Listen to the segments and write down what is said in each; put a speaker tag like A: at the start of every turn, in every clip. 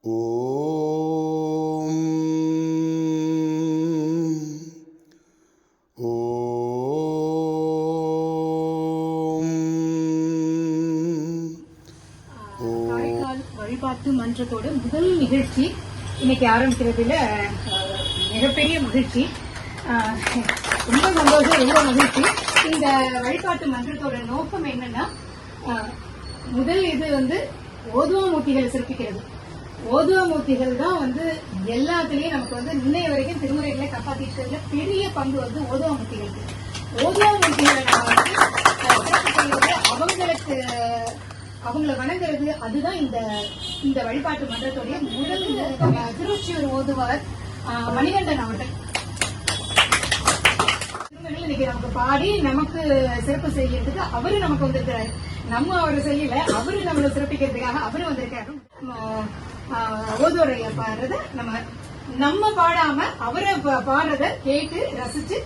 A: ஓம்
B: காரைக்கால் வழிபாட்டு மன்றத்தோட முதல் நிகழ்ச்சி இன்னைக்கு ஆரம்பிக்கிறதுல மிகப்பெரிய மகிழ்ச்சி. ரொம்ப சந்தோஷம், ரொம்ப மகிழ்ச்சி. இந்த வழிபாட்டு மன்றத்தோட நோக்கம் என்னன்னா, முதல் இது ஓதுவாமூர்த்திகளை சிறப்பிக்கிறது. ஓதுவாமூர்த்திகள் தான் எல்லாத்துலயும் நமக்கு முன்னைய வரைக்கும் திருமுறைகளை காப்பாற்றிக்கிறதுல பெரிய பங்கு ஓதுவாமூர்த்திகளுக்கு. ஓதுவாமூர்த்திகளை நம்ம அவங்களுக்கு அவங்கள வணங்குறது, அதுதான் இந்த வழிபாட்டு மன்றத்துடைய முதல். திருவொற்றியூர் ஓதுவார் மணிகண்டன் அவர்கள் திருமணங்கள் இன்னைக்கு நமக்கு பாடி நமக்கு சிறப்பு செய்யறதுக்கு அவரு நமக்கு வந்திருக்கிறாரு. நம்ம அவரை செய்யல, அவரு நம்மளை சிறப்பிக்கிறதுக்காக அவரு வந்திருக்காரு. ஓதுவரைய பாடுறத நம்ம பாடாம அவரை பாடுறத கேட்டு ரசிச்சு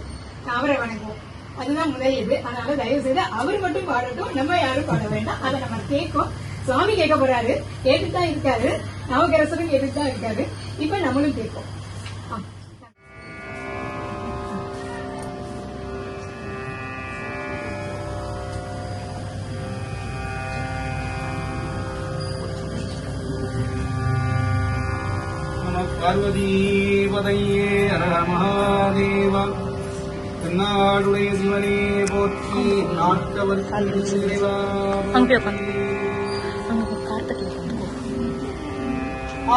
B: அவரை வணங்குவோம். அதுதான் முதல் இது. அதனால தயவு செய்து அவர் மட்டும் பாடட்டும், நம்ம யாரும் பாட வேண்டாம். அதை நம்ம கேட்கும். சுவாமி கேட்க போறாரு, கேட்டுட்டு தான் இருக்காரு. நவகரசரும் கேட்டுட்டு தான் இருக்காரு. இப்ப நம்மளும் கேட்போம்.
C: பார்வதீபதையே ஹர மகாதேவா. தென்னாடுடைய சிவனே போற்றி, நாட்டவர்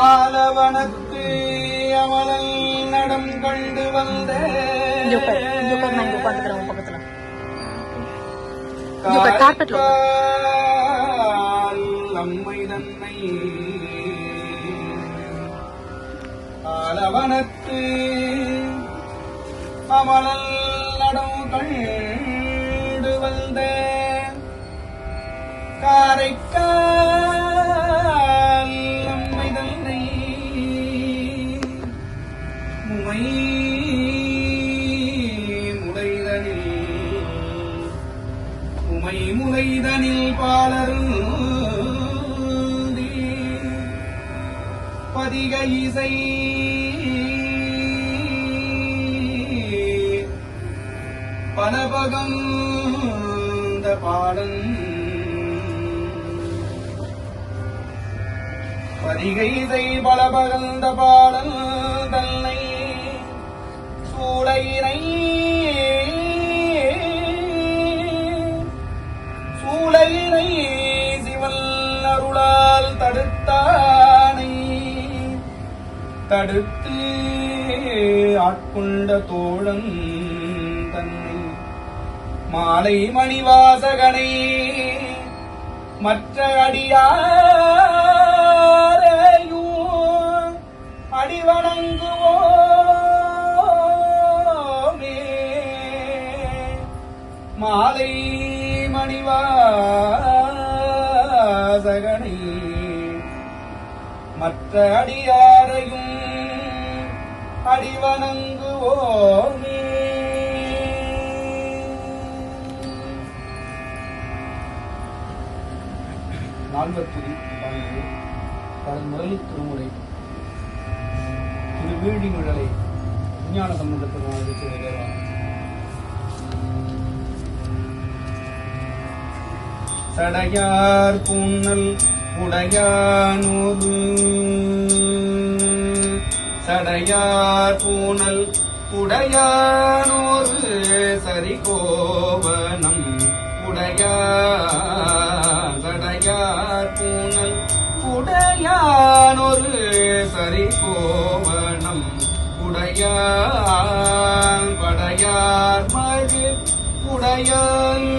C: ஆலவனத்து அமலல் நடம் கண்டு வந்த அம்மை தன்னை ஆலவனத்து அமலல் நடம் கண்டு வந்த காரைக்கால் அம்மை தன்னை முமை முளைதனில் பாலருந்தி பதிக இசை பலபகந்த பாடன் பதிகை இசை பலபகந்த பாடன் தன்னை சூளையினை சிவன் அருளால் தடுத்தானை தடுத்து ஆட்கொண்ட தோழன் தன்னை மாலை மணிவாசகனை மற்ற அடியாரையும் அடிவணங்குவோமே. மாலை மணிவாசகனை மற்ற அடியாரையும் அடிவணங்குவோமே. நால்வத்துதி தனது முதல் திருமுறை திருவீழிமிழலை விஞ்ஞான சம்பந்தத்திற்கு சடையார் பூன்னல் உடையானோரு சடையார் பூனல் உடையானோரு சரிகோவனம் உடையார் சடையார் பூனல் உடையானொரு சரிகோவனம் உடையான் படையார் மழு உடையான்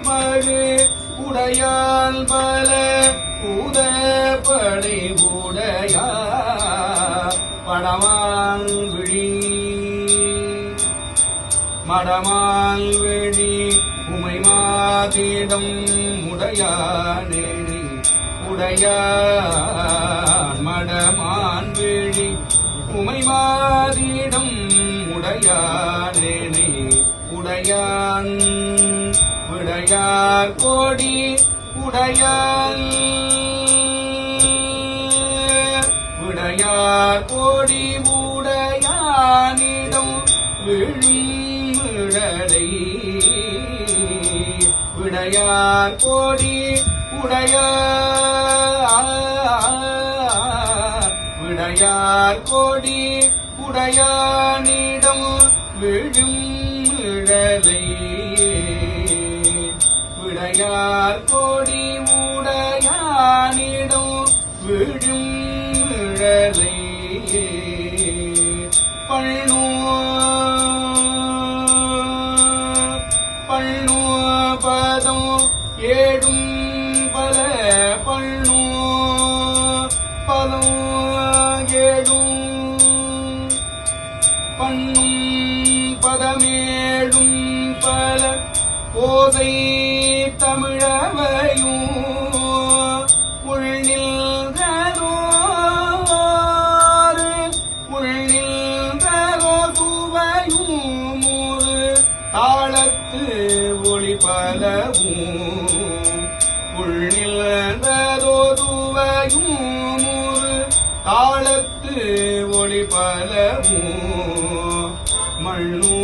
C: மழு உடையால் பல உதப்படை உடையா படமான் விழி மடமான் விழி உமை மாதிடம் உடையானே உடையான் மடமான் விழி உமை மாதிடம் உடையானே உடையான் விடையார் கோடி விடையார் கோடி உடையானிடம் விழும் விடலை விடையார் கோடி விடையார் கோடி உடையானிடம் விழும் விடலை விடையார் கோடி உடையானிடம் விழும் விடலை பள்ளு பதம் ஏடும் பல பள்ளு பதம் ஏடும் பண்ணும் பதமேடும் பல போதை தமிழவையும் தாளத்து ஒளி பலவும் உள்நிலந்ததோதுவையும் தாளத்து ஒளி பலவும் மண்ணு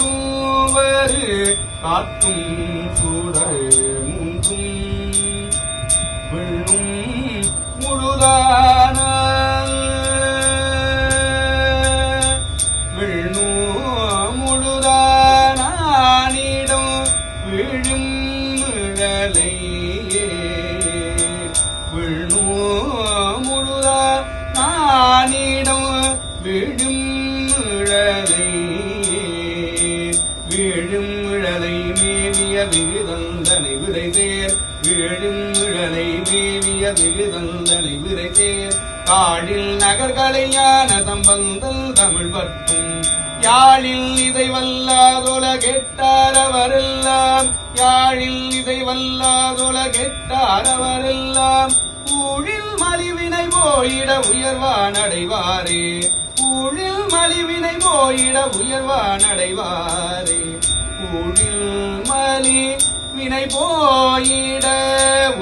C: புனலுயிருவரு காற்றும் சூடர் முன்றும் வெள்ளும் முழுதான முழுதானிடம் விழும் நிழலை முழுதானிடம் விழும் நிழலை விழும் நிழலை மேவிய விகுதந்தனை விரைதேர் விழும் நிழலை மேவிய விகுதந்தனை விரைதேர் காடில் நகர்களையான தம்பந்தல் தமிழ் பற்றும் யாழில் இதை வல்லாதொல கெட்டாரவரெல்லாம் யாழில் இதை வல்லாதொல கெட்டாரவரெல்லாம் ஊழில் மலிவினை போயிட உயர்வான் அடைவாரே ஊழில் மலிவினை போயிட உயர்வான் அடைவாரே ஊழில் மலி வினை போயிட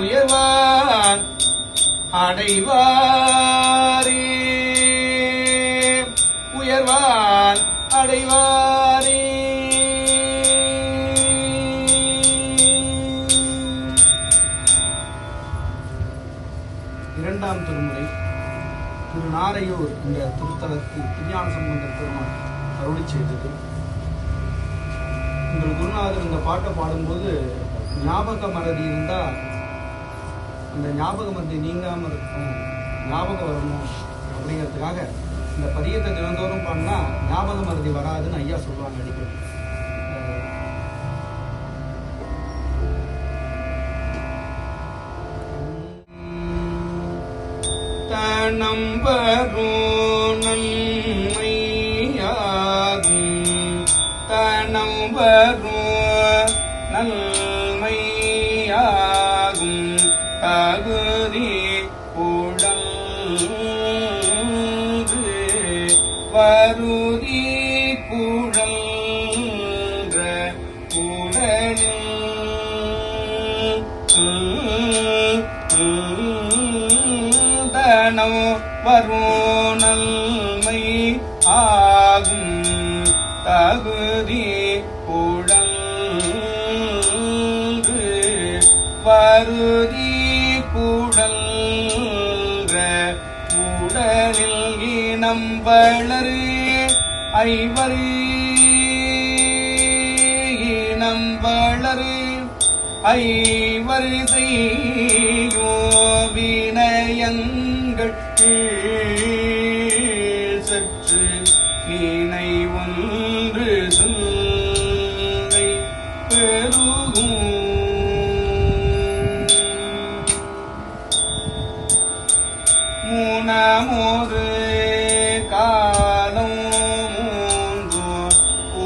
C: உயர்வான் அடைவாரே உயர்வான் அடைவாரே. இரண்டாம் திருமுறை திருநாரையூர் இந்த திருத்தலத்தில் திருஞான சம்பந்தர் பெருமாள் அருளி செய்தது. உங்கள் குருநாதர் இந்த பாட்டை பாடும்போது ஞாபக மறதி இருந்தா அந்த ஞாபக மறதி நீங்காம இருக்கணும், ஞாபகம் வரணும் அப்படிங்கிறதுக்காக இந்த பதியத்தை தினந்தோறும் பாடினா ஞாபக மறதி வராதுன்னு ஐயா சொல்லுவாங்க அடிக்கடி. தனம்பரும் நன்மையாகும் தனம்பரும் நன்மையாகும் தகுதி குழன்று வருதி குழன்ற குழலில் தனம் வரும் நன்மை ஆகும் தகுதி குழன்று வருதி குழன்ற உடலில் இனம் வளரு ஐவர் இனம் வளரு ஐவர் செய்யோ வினயங்கள் சற்று நீனை ஒன்று சொல்லை பெருகும் மூணமோரு காலம் மூன்று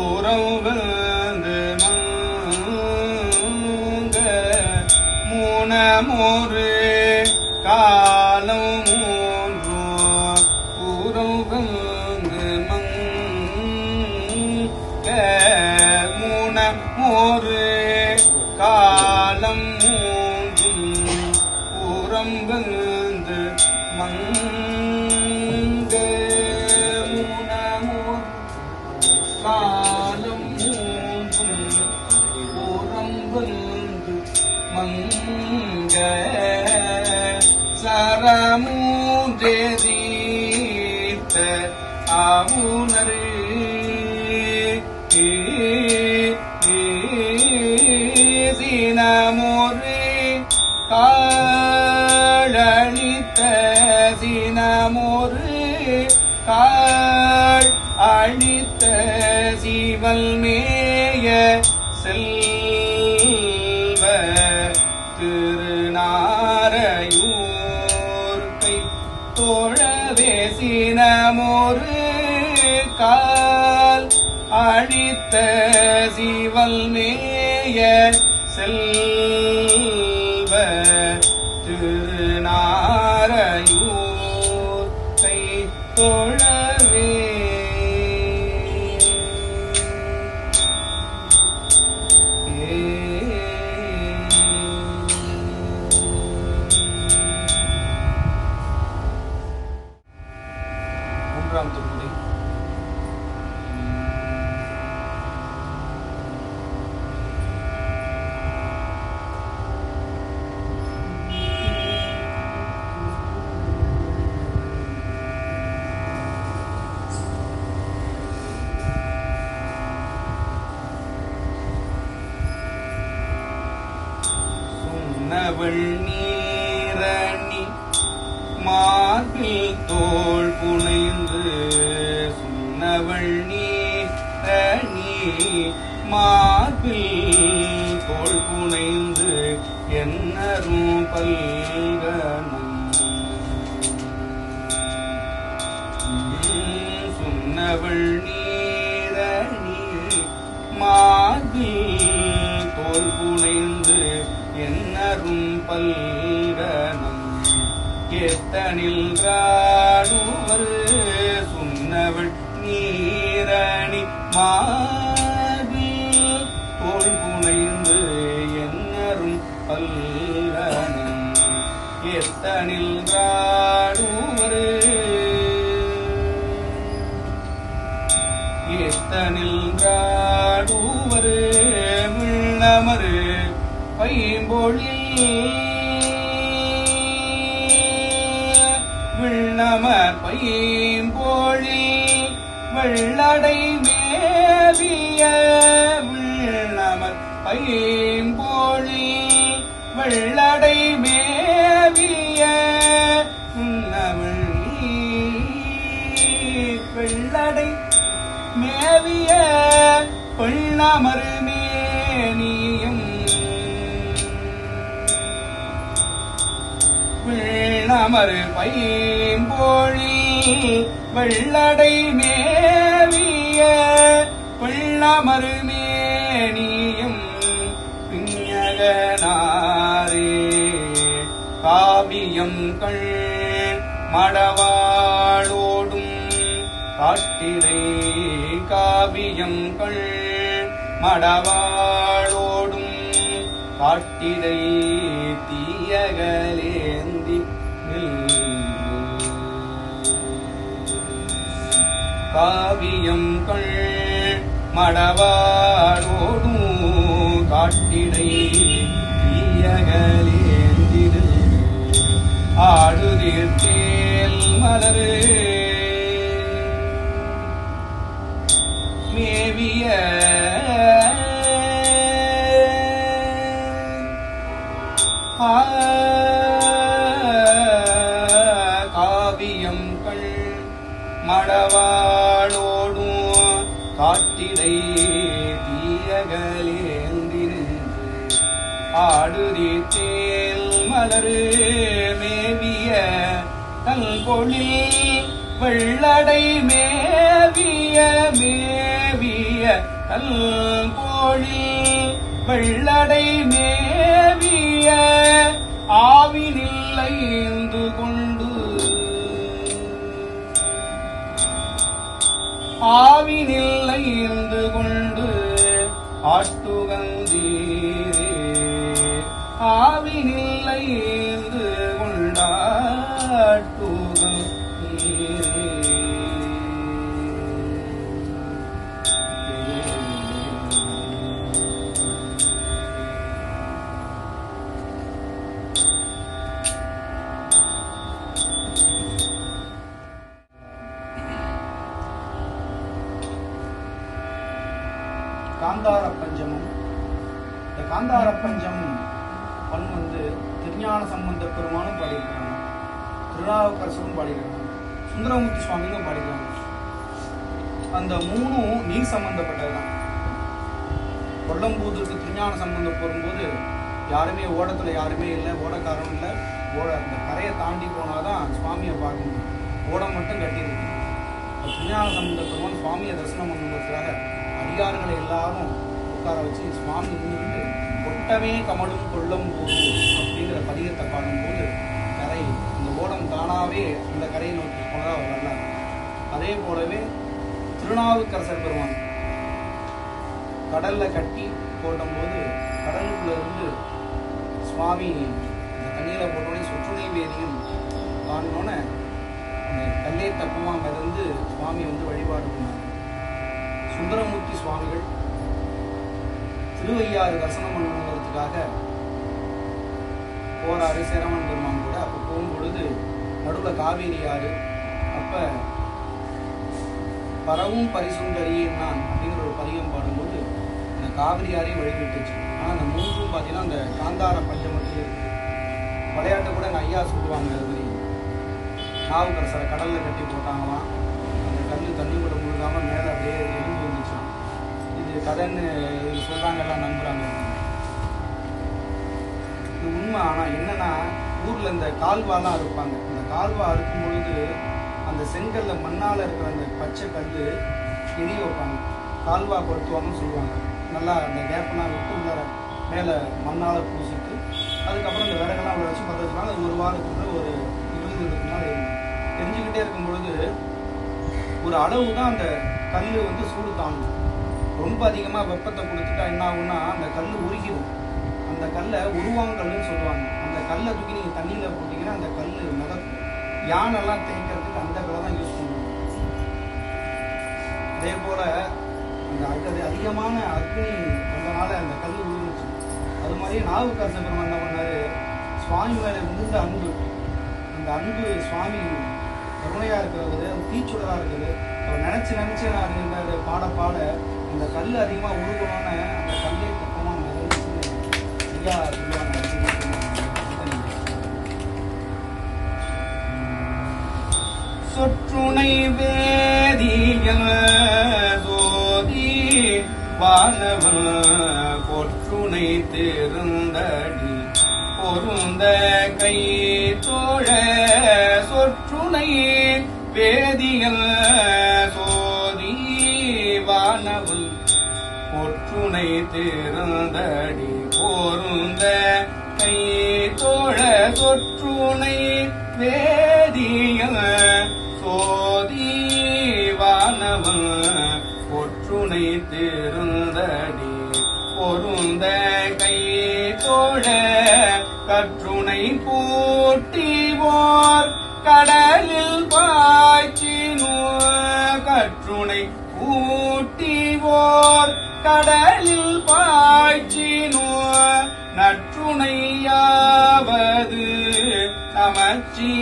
C: உறவுகந்து மங்க மூணமோரு காலம் மூன்று உறவுகந்து மங்க ஒரு காலம் மூன்றும் புறம்பந்து மங்க முனமோர் காலம் மூன்றும் புறம்பந்து மங்க சரமூன்றெதீர்த்த ஆவுணரே தினமொரு காழளித்த தினமொரு காழ் அழித்த சிவல்மேய செல்வ திருநாரையூர் கை தோழவே சினமொரு கால் அழித்த சிவல்மேய செல்வ திருநாரையூர் கை தோழவே மூன்றாம் திருமுறை. சுண்ணவள் நீரணி மார்பில் தோள் புனைந்து சுண்ணவள் நீரணி மார்பில் தோள் புனைந்து என்னரும் பல்கணும் சுண்ணவள் நீரணி மார்பில் தோள் புனைந்து என்னரும் பல்கணும் எத்தனில் ராடுவர் சுண்ணவள் நீரணி மார்பில் தோள் புனைந்து என்னரும் பல்கணும் எத்தனில் ராடுவர் எத்தனில் ராடுவர் விண்ணமரு பைம்பொழில் விண்ணமர் பைம்பொழில் வெள்ளடை மேவிய விண்ணமர் பைம்பொழில் வெள்ளடை மேவிய வெள்ளடை மேவிய பெண்ணமரு மேனியும் வெள்ளமரு பைம்பொழில் வெள்ளடை மேவிய வெள்ளமரு மேனியும் பிஞகனாரே காவியம் கள் மடவாளோடும் காட்டிரை காவியம் கள் மடவாளோடும் காட்டிரை தீயகலேந்தி காவியம் கள் மடவாளோடும் காட்டிரை தீயகலேந்திரு ஆடுதீர்த்தேல் மலரு மேவிய காவியம் கள் மடவாளோடும் காட்டிடை தீயகலேந்திரு ஆடுதீர்த்தேல் மலரு மேவிய கல்பொழில் வெள்ளடை மேவிய மேவிய கல்பொழில் வெள்ளடை மேவிய ஆவினில் ஐந்து கொண்டு ஆவினில் ஐந்து கொண்டு ஆட்டுகந்தீரே ஆவினில்லைந்து கொண்டாட்டுகம் காந்தார பஞ்சமம். இந்த காந்தார பஞ்சமம் வந்து திருஞான சம்பந்த பெருமானும் பாடியிருக்காங்க, திருநாவுக்கரசரும் பாடியிருக்காங்க, சுந்தரமூர்த்தி சுவாமியும் பாடியிருக்காங்க. அந்த மூணும் நீர் சம்பந்தப்பட்டதுதான். கொல்லம்பூதுக்கு திருஞான சம்பந்தம் போகும்போது யாருமே ஓடத்துல யாருமே இல்லை, ஓடக்காரனும் இல்லை. அந்த கரையை தாண்டி போனாதான் சுவாமியை பார்க்கணும். ஓடம் மட்டும் கட்டியிருக்கு. திருஞான சம்பந்த பெருமான் சுவாமியை தரிசனம் பண்ணுறதுக்காக அதிகாரிகளை எல்லாரும் உட்கார வச்சு சுவாமி நின்றுட்டு கொட்டமே கமலும் கொல்லம் போது அப்படிங்கிற பதிகத்தை பாடும்போது கரை இந்த ஓடம் தானாவே அந்த கரையை நோக்கி போனதா வரலாம். அதே போலவே திருநாவுக்கரசர் பெருமான் கடல்ல கட்டி போடும்போது கடலுக்குள்ள இருந்து சுவாமி இந்த தண்ணீரை போட்டோடனே சொற்றுணை வேதியும் பாடினோன்னே அந்த கல்லே தப்பமாக இருந்து சுவாமி வந்து வழிபாடு பண்ணாங்க. சுந்தரமூர்த்தி சுவாமிகள் திருவையாறு தரிசனம் பண்ணணுங்கிறதுக்காக போறாரு சேரமன் பெருமான் கூட. அப்ப போகும்பொழுது நடுவில் காவேரி ஆறு. அப்ப பரவும் பரிசுந்தரியே நான் அப்படிங்கிற ஒரு பதிகம் பாடும்போது அந்த காவிரி ஆறையும் வழிவிட்டுச்சு. ஆனா அந்த மூன்றும் பார்த்தீங்கன்னா அந்த காந்தார பஞ்சமத்தில் இருக்கு. விளையாட்டு கூட எங்கள் ஐயா சொல்லுவாங்க, அது மாதிரி நாவுக்கரசரை கடல்ல கட்டி போட்டாங்களாம். அந்த கல் தண்ணி கூட முழுகாம மேலே அப்படியே எலும்பு வந்துச்சான். இது கதைன்னு சொல்றாங்க, எல்லாம் நம்புறாங்க. இது உண்மை. ஆனா என்னன்னா ஊர்ல இந்த கால்வாலாம் அறுப்பாங்க. இந்த கால்வா அறுக்கும் பொழுது அந்த செங்கல்ல மண்ணால இருக்கிற அந்த பச்சை கல் எரிய வைப்பாங்க, கால்வா படுத்துவாங்கன்னு சொல்லுவாங்க. நல்லா அந்த கேப்பெல்லாம் விட்டு உள்ள மேலே மண்ணால் பூசிட்டு அதுக்கப்புறம் இந்த விறகெல்லாம் உள்ள வச்சு பற்ற வச்சுனால அது ஒரு வாரத்துக்குள்ள ஒரு 20-20 நாள் எரிஞ்சுக்கிட்டே இருக்கும் பொழுது ஒரு அளவு தான் அந்த கல் வந்து சூடு தாங்கும். ரொம்ப அதிகமாக வெப்பத்தை கொடுத்துட்டா என்ன ஆகும்னா அந்த கல் உருகிடும். அந்த கல்லை உருவாங்கல்னு சொல்லுவாங்க. அந்த கல்லை தூக்கி நீங்கள் தண்ணியில் போட்டிங்கன்னா அந்த கல் மிதக்கும். யானெல்லாம் தேய்க்கிறதுக்கு அந்த கல்லை தான் யூஸ் பண்ணுவோம். அதே போல் அந்த அதிகமான அக்னி வந்தனால அந்த கல் உருந்துச்சு. அது மாதிரி நாவுக்கரசர் பெருமான் என்ன பண்ணாரு, சுவாமி மேலே மிகுந்த அன்பு. அந்த அன்பு சுவாமி கருணையாக இருக்கிறது, தீச்சுடராக இருக்குது. அவர் நினச்சி அது இந்த பாட இந்த கல் அதிகமாக உருகணும்னு அந்த கல்லை பக்கமாக மிதந்துச்சுன்னு ஐயா சொல்லுவாங்க. சொற்றுணை வேதியல் சோதி வானவன் பொற்றுணை திருந்தடி பொருந்த கை தோழ சொற்றுணை வேதியல் சோதி வானவன் பொற்றுணை திருந்தடி பொருந்த கை தோழ சொற்றுணை வேதியல் சோதி வானவன் பொற்றுணை திருந்தடி பொருந்த கை தோழ கற்றுணை பூட்டிவோர் கடலில் பாய்ச்சினோ கற்றுணை பூட்டிவோர் கடலில் பாய்ச்சினோ நற்றுணையாவது நமச்சிவாயவே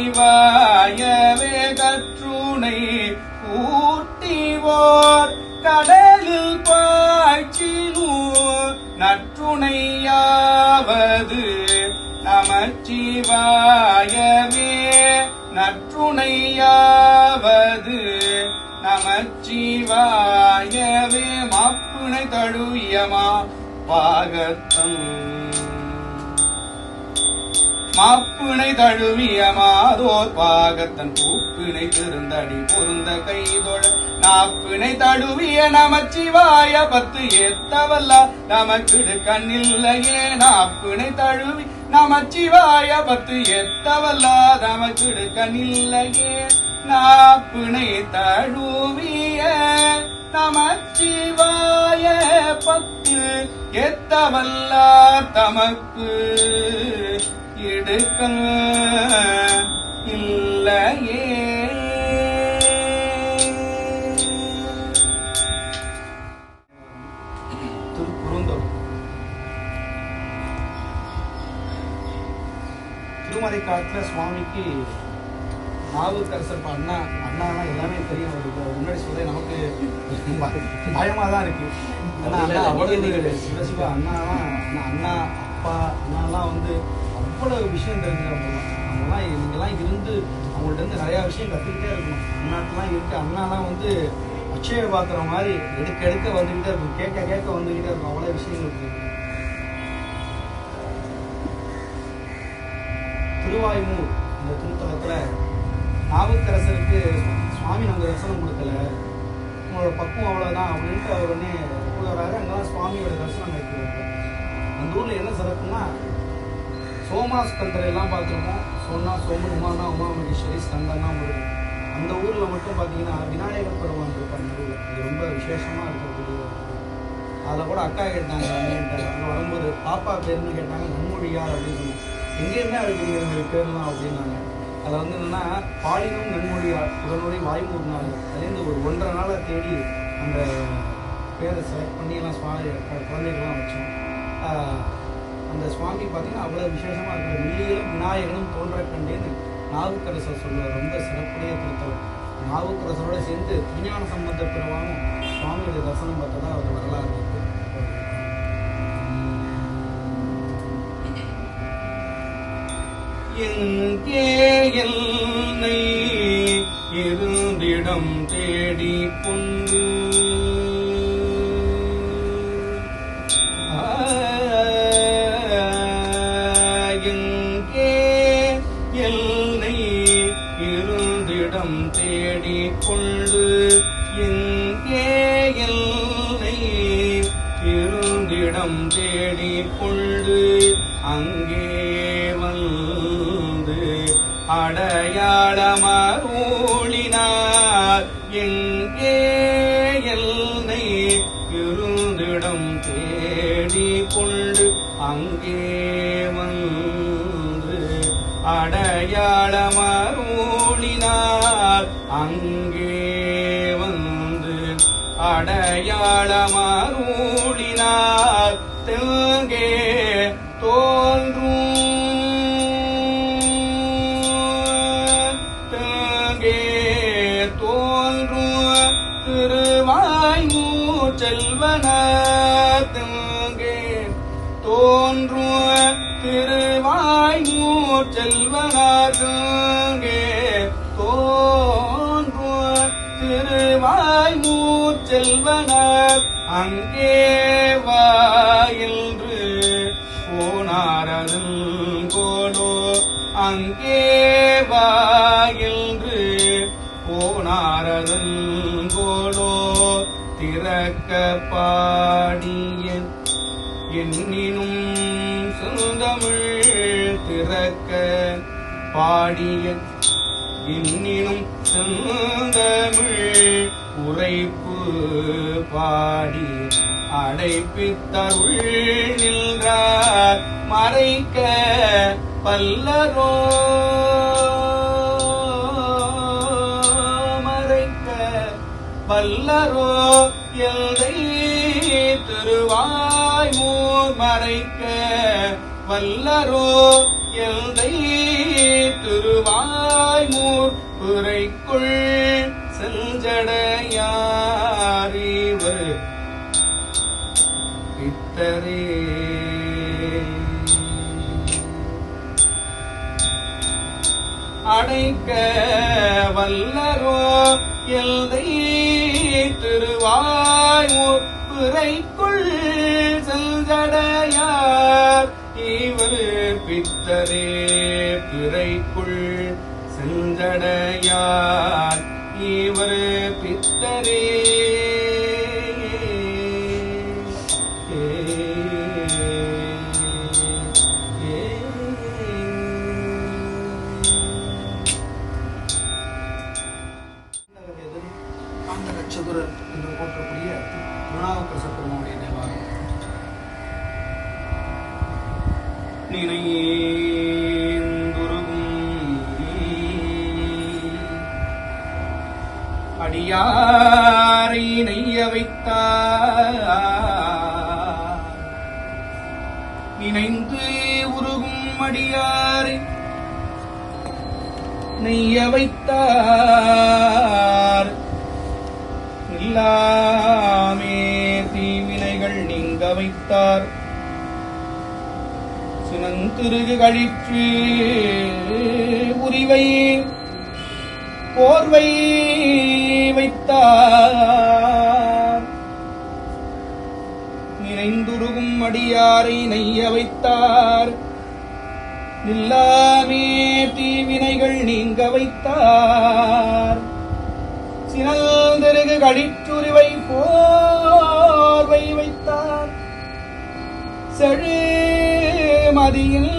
C: கற்றுணை பூட்டிவோர் கடலில் பாய்ச்சினோ நற்றுணையாவது நமச்சிவாயவே நற்றுணையாவது நமச்சிவாயவே மாப்புனை தழுவியமா பாகத்தம் மாப்பிணை தழுவிய மாதோர் பாகத்தன் பூப்பிணை திருந்தடி பொருந்த கைதொழ நாப்பிணை தழுவிய நமச்சிவாய பத்து ஏத்தவல்லா நமக்கிடு கண்ணில்லையே நாப்பிணை தழுவி நமச்சிவாய பத்து ஏத்தவல்லா நமக்கிடு கண்ணில்லையே நாப்பிணை தழுவிய நமச்சிவாய பத்து எத்தவல்லார் தமக்கு இடுக்கல் இல்லையே. திருக்குறுந்தொகை. திருமறைக்காட்டுல சுவாமிக்கு நாவுக்கரசர் அண்ணானா எல்லாமே தெரியும். முன்னாடி சொல்ல நமக்கு பயமா தான் இருக்கு. ஏன்னா அண்ணா அவ்வளவு சிவசிவா அண்ணா அப்பா அண்ணாலாம் வந்து அவ்வளவு விஷயம் தெரிஞ்சவங்க. அவங்கலாம் நீங்கெல்லாம் இருந்து அவங்கள்ட்ட இருந்து நிறைய விஷயம் கற்றுக்கிட்டே இருக்கணும். அண்ணாட்டெல்லாம் இருக்கு. அண்ணாலாம் வந்து அட்சய பாத்திரம் மாதிரி எடுக்க வந்துக்கிட்டே இருக்கும், கேட்க வந்துக்கிட்டே இருக்கும். அவ்வளோ விஷயங்கள் இருக்கு. திருவாய்மூர் இந்த திருத்தலத்துல நாவுக்கரசருக்கு சுவாமி நமக்கு தரிசனம் கொடுக்கல, உங்களோட பக்குவம் அவ்வளவுதான் அப்படின்ட்டு அவர் உடனே வராரு. அங்கெல்லாம் சுவாமியோட தரிசனம் கிடைக்கிறது. அந்த ஊர்ல என்ன சிறப்புன்னா சோமாஸ்கந்தர் எல்லாம் பார்த்துருக்கோம். சோமன் உமானா உமாமகேஸ்வரி ஸ்கந்தன்னா முருகன். அந்த ஊர்ல மட்டும் பார்த்தீங்கன்னா விநாயகர் பெருமான் இருப்பார் நடுவில். அது ரொம்ப விசேஷமா இருக்கக்கூடிய. அதில் கூட அக்கா கேட்டாங்க அங்கே வரும்போது பாப்பா பேருன்னு கேட்டாங்க. நன்மொழியார் அப்படின்னு எங்கேயுமே அதுக்கு நீங்கள் பேர்லாம் அப்படின்னாங்க. அதில் வந்து என்னன்னா பாலினும் நன்மொழியார் உடனடி வாய்மூர் நாள் அதுலேருந்து ஒரு 1.5 நாளை தேடி அந்த பேரை செலக்ட் பண்ணி எல்லாம் குழந்தைகள்லாம் வச்சோம். அந்த சுவாமி பார்த்தீங்கன்னா அவ்வளோ விசேஷமாக இருக்கிற மில்லியிலும் விநாயகனும் தோன்ற கண்டேன்னு நாவுக்கரசர் சொல்லுவார். ரொம்ப சிறப்புடைய திருத்தலம். நாவுக்கரசரோட சேர்ந்து திருஞான சம்பந்த பெருமானும் சுவாமியோட தரிசனம் பார்த்ததா அவர் வரலாறு இருக்கு. எங்கே என்னை இருந்திடம் தேடி கொண்டு எங்கே என்னை இருந்திடம் தேடி கொண்டு எங்கே என்னை இருந்திடம் தேடி கொண்டு அங்கே வந்து அடையாளமருளினார். எங்கே என்னை இருந்திடம் தேடி கொண்டு அங்கே வந்து அடையாளமருளினார். அங்கே வந்து அடையாளமருளினார். தெங்கே தோன்றும் திருவாய்மூர் செல்வனார். தெங்கே தோன்றும் திருவாய்மூர் செல்வனார். தெங்கே தோன்றும் திருவாய்மூர் செல்வனார். அங்கே வாயின்று போனாரதும் கோலோ. அங்கே வாயின்று போனாரதும் கோலோ. திறக்க பாடிய எண்ணினும் செந்தமிழ். திறக்க பாடிய எண்ணினும் செந்தமிழ். உரைப்பு பாடி அடைப்பித்தருள் நின்றார். மறைக்க பல்லரோ மறைக்க பல்லரோ எல்லை திருவாய்மூர். மறைக்க வல்லரோ எல்லை திருவாய்மூர். புரைக்குள் செஞ்சடையாரிவர் பித்தரே. அடைக்க வல்லரோ எல்லை திருவாய்மூர். பிறைக்குள் செஞ்சடையார் இவர் பித்தரே. பிறைக்குள் செஞ்சடையார் இவர் பித்தரே. என்று போற்றக்கூடிய திருநாவுக்கரசர் பெருமானுடைய தேவாலயம். நினைந்துருகும் அடியாரை நெய்ய வைத்தார். நினைந்து உருகும் அடியாரை நெய்ய வைத்தார். இல்லாமே தீவினைகள் நீங்க வைத்தார். சினந்திருகு கழிற்று உரிவை போர்வை வைத்தார். நிறைந்துருகும் அடியாரை நெய்ய வைத்தார். நில்லாமே தீவினைகள் நீங்க வைத்தார். சினந்திருகு கழிற்றுரிவை போர்வை வைத்தார். செழு மதியில்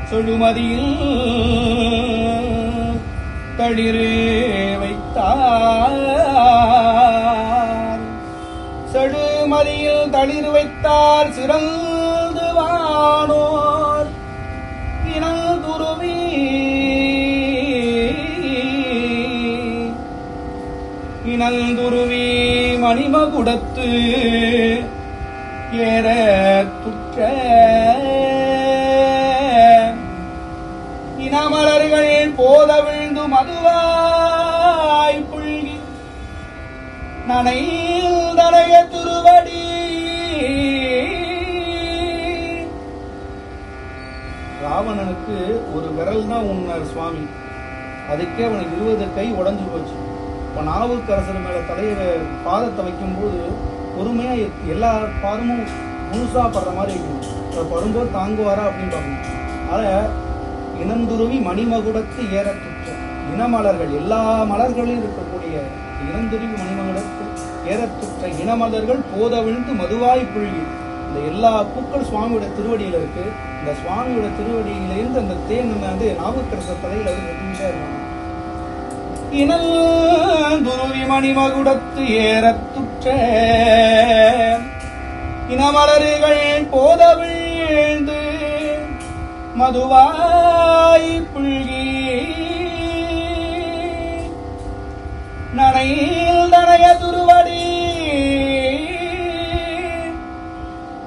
C: சொழுமதியில் தளிரு வைத்தார். செழுமதியில் தளிர் வைத்தார். சிறந்து வானோர் இனங்குருவி இனந்துருவி மணிமகுடத்து ஏற துற்ற இனமலர்கள் போத விழுந்து மதுவாய் புல்கி நனைந்தடைய துருவடி. ராவணனுக்கு ஒரு விரல் தான் உன்னார் சுவாமி. அதுக்கே அவனுக்கு 20 கை உடைஞ்சு போச்சு. இப்ப நாவுக்கரசர் மேல தலையில பாதத்தை வைக்கும் போது பொறுமையா எல்லா பாதமும் முழுசா படுற மாதிரி இருக்கும். படும்போது தாங்குவாரா அப்படின்னு பார்க்கணும். அத இனந்துருவி மணிமகுடத்து ஏறத்துற்ற இனமலர்கள் எல்லா மலர்களிலும் இருக்கக்கூடிய இனந்துருவி மணிமகுடத்து ஏறத்துற்ற இனமலர்கள் போத விழுந்து மதுவாய் புழுகி. இந்த எல்லா பூக்கள் சுவாமியோட திருவடியில இருக்கு. இந்த சுவாமியோட திருவடியில இருந்து அந்த தேன் வந்து நாவுக்கரசர் தலையில வெட்டிக்கிட்டே இருக்காங்க. இனந்துருவி மணிமகுடத்து ஏறத்துற்ற இனமலர்கள் போத விழுந்து மதுவாய் புல்கி நனைந்தடைய துருவடி.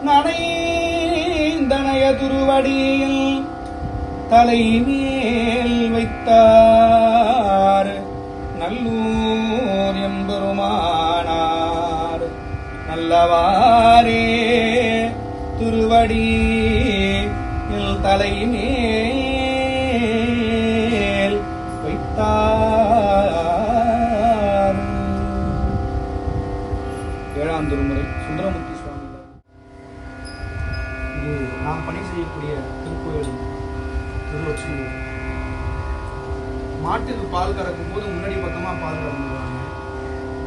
C: நனைந்தடைய துருவடியில் தலைமேல் வைத்தார். நல்லூர் எம்பெருமானார் நல்லவாரே திருவடி தலைமேல் வைத்தார். 7ஆம் திருமுறை சுந்தரமூர்த்தி சுவாமி. இது நாம் பணி செய்யக்கூடிய திருக்கோயில் திருவொற்றியூர். மாட்டுக்கு பால் கறக்கும் போது முன்னாடி பக்கமா பால் கறந்துருவாங்க.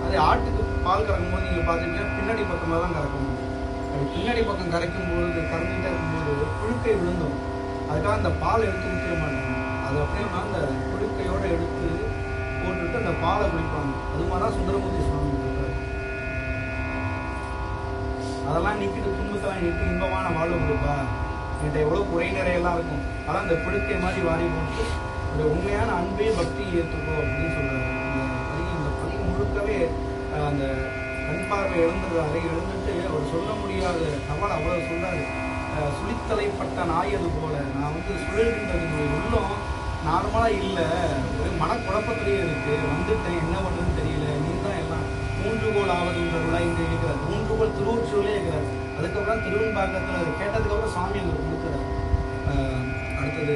C: அதே ஆட்டுக்கு பால் கறக்கும் போது நீங்க பாத்தீங்கன்னா பின்னாடி பக்கமா தான் கறக்கணும். அது பின்னாடி பக்கம் கரைக்கும் போது கறந்துட்டே இருக்கும்போது புழுக்கை விழுந்தும். அதுக்காக அந்த பால் எடுத்து ஊற்ற மாட்டாங்க. அது அப்படியே அந்த புழுக்கையோட எடுத்து போட்டுட்டு அந்த பாலை குடிப்பாங்க. அது மாதிரிதான் சுந்தரமூர்த்தி சுவாமி இருக்காரு. அதெல்லாம் நீக்கிட்டு துன்பத்தெல்லாம் நீக்கி இன்பமான வாழ்வு கொடுப்பா. என்கிட்ட எவ்வளவு குறை நிறையெல்லாம் இருக்கும். ஆனால் அந்த புழுக்கை மாதிரி வாரி போட்டு இந்த உண்மையான அன்பே பக்தியை ஏற்றுக்கோ அப்படின்னு சொல்றாரு. இந்த பதிவு முழுக்கவே அந்த கண் பார்வை எழுந்துடுறாரு. எழுந்துட்டு அவர் சொல்ல முடியாத தவறு அவ்வளவு சொல்றாரு. சுழித்தலைப்பட்ட நாயது போல நான் வந்து சுழல்கின்றது உள்ளம் நார்மலா இல்லை, ஒரு மனக்குழப்பத்திலேயே இருக்கு. வந்துட்டேன், என்ன பண்ணுறதுன்னு தெரியல. நீ தான் எல்லாம் 3 கோல் ஆவதுன்றதுலாம் இங்கே இருக்கிறார். 3 கோல் திருவொற்றியூர்லே இருக்கிறார். அதுக்கப்புறம் திருவெண்பாக்கத்தில் கேட்டதுக்கப்புறம் சாமி அங்கே கொடுக்குறார். அடுத்தது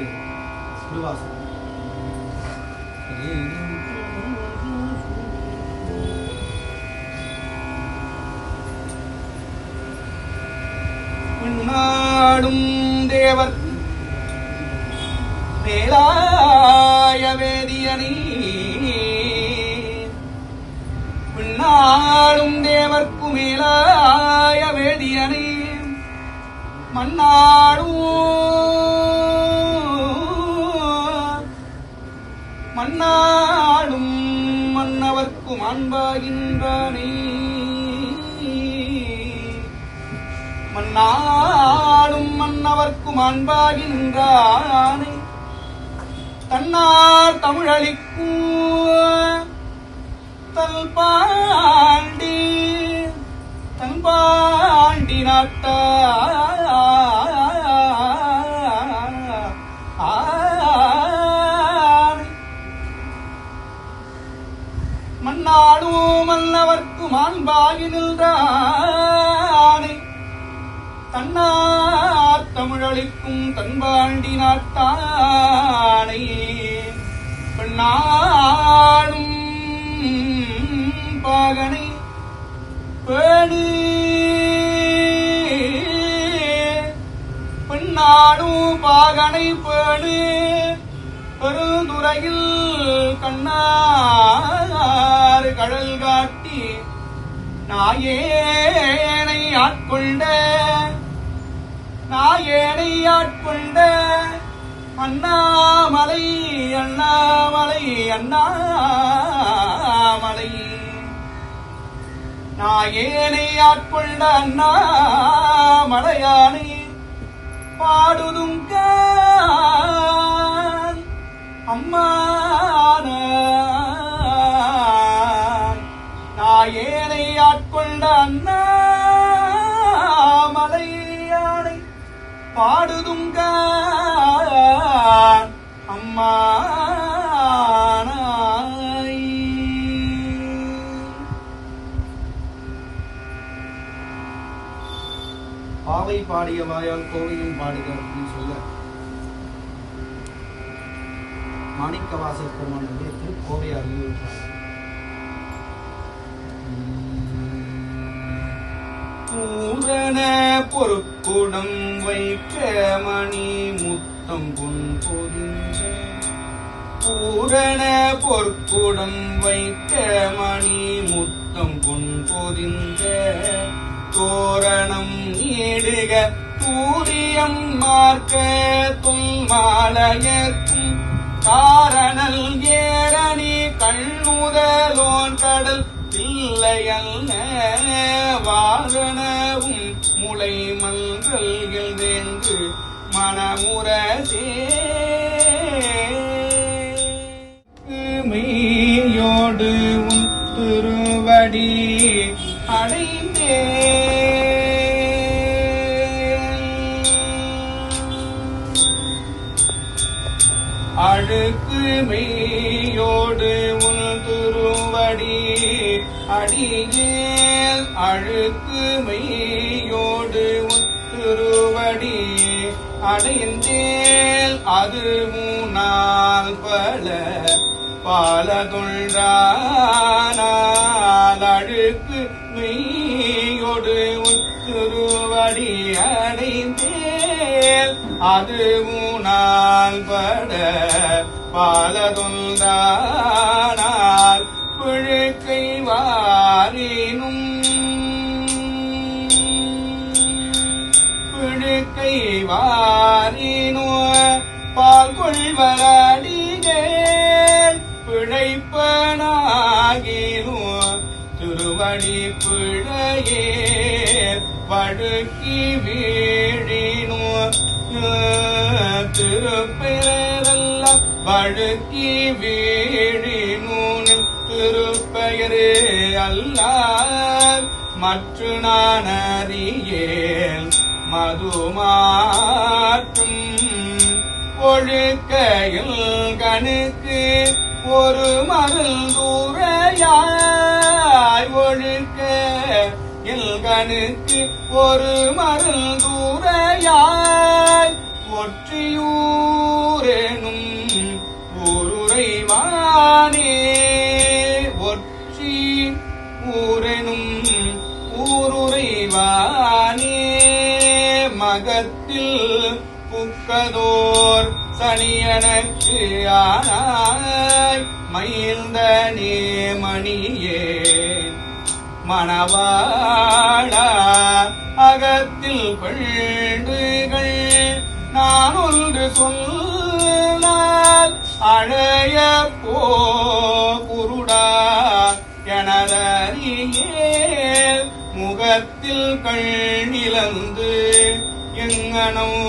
C: திருவாசகம். நாடும் தேவர் மேலாய வேதியனி நாடும் தேவர்க்கு மேலாய வேதியனி மன்னாடும் மன்னவர்க்கும் அன்பாகின்றானே நாடும் மன்னவர்க்கும் அன்பாகின்றானை தன்னார் தமிழளிக்கும் தல்பாண்டி நாட்டார் மன்னாடும் மன்னவர்க்கும் அன்பாகி நின்றானை தன்னார் தமிழளிக்கும் தன்பாண்டி நாட்டானை பெண்ணாடும் பாகனை பேணி பெண்ணாடும் பாகனை பேணி பெருந்துறையில் கண்ணாறு கடல் காட்டி நாயேனை ஆட்கொண்ட அண்ணாமலை நாயேனை ஆட்கொண்ட அண்ணாமலையானை பாடுதுங்க அம்மான நாயேனை ஆட்கொண்ட அண்ணாமலையானை பாடுதுங்க அம்மானாய். பாவை பாடிய வாயால் கோவையும் பாடுக அப்படின்னு சொல்ல மாணிக்கவாசர் பெருமான் வந்து திருக்கோவையார் அறிவித்தார். பூரண பொறுக்குடம் வைக்க மணி முத்தம் பொன் பொதிந்த பூரண பொற்குடம் வைக்க மணி முத்தம் பொன் பொதிந்த தோரணம் நீடுக தூரியம் மார்க்க தொல்மாலயக்கும் காரணல் ஏரணி கண்ணுதலோன் கடல் இல்லையல்ல வாரணவும் முளை மல்கள் வேண்டு மனமுரசே மெய்யோடு உன் திருவடி அடைந்தே அழுக்கு மெய்யோடு உன் திருவடி அடியேல் அழுக்கு மெய்யோடு உன் திருவடி அடைந்தேல் அது மூனால் பல தொழ்றானால் அழுக்கு மெய்யோடு உன் திருவடி அடைந்தேல் அது மூனால் பல தொழ்றானால் புழுக்கை வாரினும் பால் கொள்வரடிகள் பிழைப்பனாகிலும் திருவடி பிழையே படுக்கி வீழினும் திருப்பெயரெல்லாம் வழுக்கி வீழினூன் திருப்பெயரே அல்லால் மற்ற நான் அறியேன் மதுமாற்றும் ஒழுக்கையில் கணுக்கு ஒரு மருந்துரையாய் ஒழுக்க கணுக்கு ஒரு மருந்துரையாய் ஒற்றியூரெனும் ஊருரைவானே ஒற்றி ஊரெனும் ஊருரைவானே மகத்தில் புக்கதோர் சனியனக்கு ஆனாய் மயில்ந்தனே மணியே மணவாடா அகத்தில் பெண்டுகள் நான் ஒன்று சொல்லால் அழைய குருடா எனதறியேல் முகத்தில் கண்ணிலந்து எங்கனம்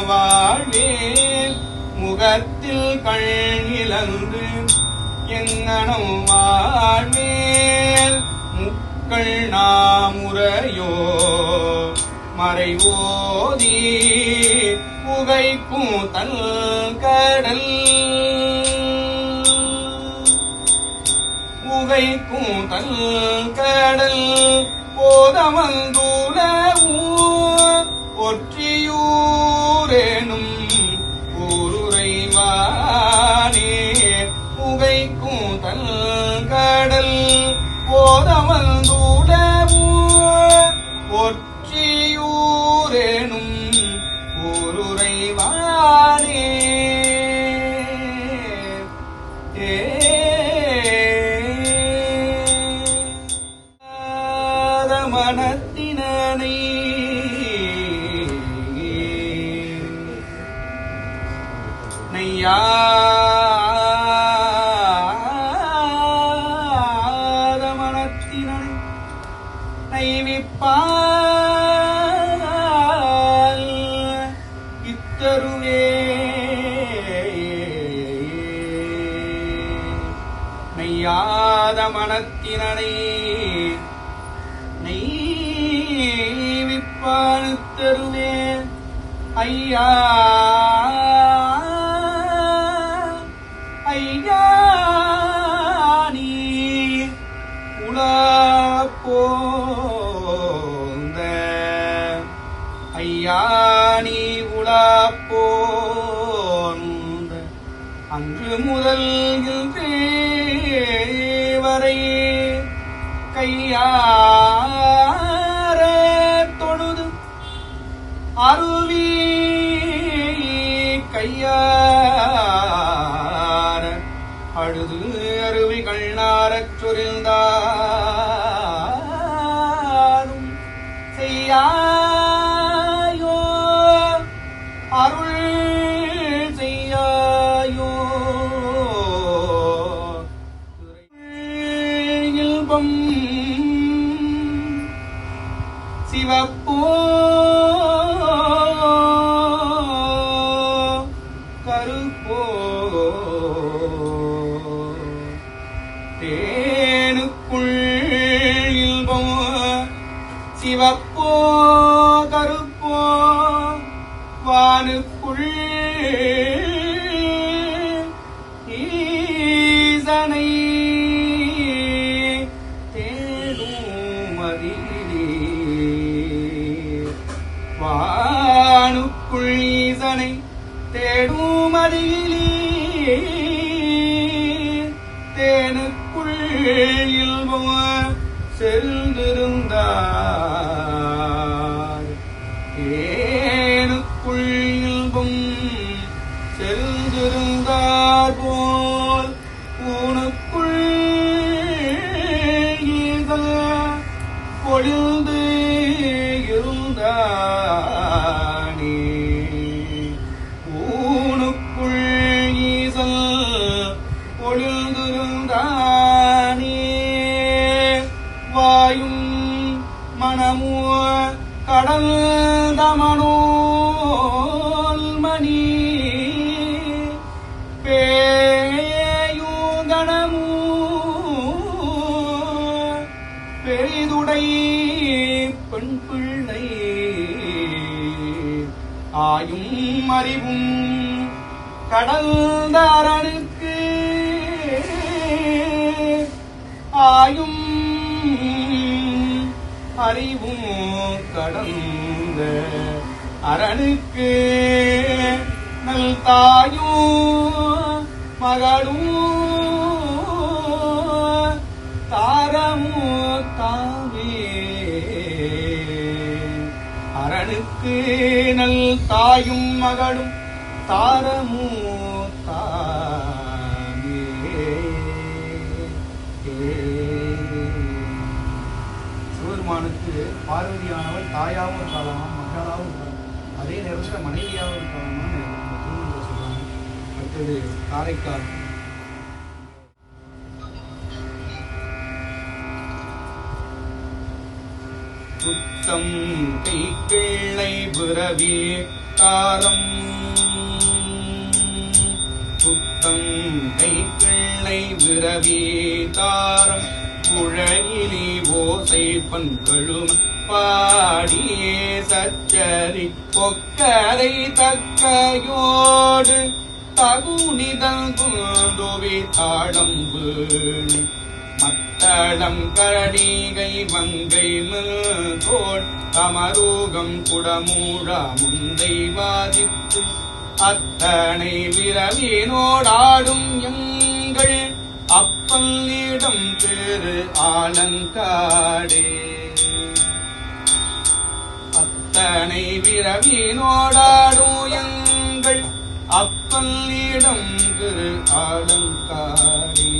C: வாழ்வேன் முகத்தில் கண்ணிலந்து எங்கனம் வாழ்வேன் முக்கள் நாமுறையோ மறைவோதி புகைக்கும் தன் கடல் புகைக்கும் தன் கடல் போதமந்துலவூர் ஒற்றியூரேனும் ஊருரைவானே புகைக்கும் தன் கடல் போதமந்துலவூர் ஒற்றியூரேனும் ஊருரைவானே மனத்தினனை நையாத மனத்தினனை நைவிப்பால் இத்தருவே நையாத மனத்தினனை நெய்விப்பானு தருவேன் ஐயா ஐயா நீ உலாப்போந்த ஐயா நீ உலாப்போந்த அன்று முதல் இன்றே வரை கையார தொழுது அருவி கையார அழுது அருவி கண்ணாரச் சொரிந்தாரும் செய்யாயோ அருள் செய்யாயோ இல்பம் சிவப்போ கருப்போ தேனுக்குள் இல்பம் சிவப்போ கருப்போ வானுக்குள் ஈசனை வானுக்குள் ஈசனை தேடும் அதிலே தேனுக்குள் இல்பம் செல்ந்திருந்தார் தேனுக்குள் இல்பம் செல்ந்திருந்தார் போல் ஊனுக்குள் ஈசல் பொழிந்து இருந்தானே ஊனுக்குள் ஈசல் பொழிந்திருந்தானே வாயும் மனமோ கடந்த மனோல் மணி பேயுகணமூ பெரிதுடை பெண் பிள்ளை ஆயும் அறிவும் கடந்த அரணுக்கு ஆயும் அறிவும் கடந்த அரணுக்கு நல் தாயும் மகளும் தாரமோ தாமே அரணுக்கு நல் தாயும் மகளும் தாரமோ தாமே சிவபெருமானுக்கு பார்வதியானவள் தாயாவும் இருக்கலாம் மகளாவும் இருக்கலாம் அதே நேரத்தில் மனைவியாகவும் இருக்கலாமான்னு திருமணம் சொல்றாங்க. அடுத்தது காரைக்கால் புத்தம் கை கிள்ளை பிறவி தாரம் புத்தம் கை கிள்ளை பிறவி தாரம் குழகிலி ஓசை பண்களும் பாடியே சச்சரி பொக்கரை தக்கையோடு தகுனிதல் குந்தோவி தாடம்பேணி மத்தளம் கரடிகை வங்கை தோள் கமரூகம் குடமூழா முந்தை வாதித்து அத்தனை விரவினோடாடும் எங்கள் அப்பல்லிடம் திரு ஆலங்காடே அத்தனை விரவினோடாடும் எங்கள் அப்பல்லிடம் திரு ஆலங்காடே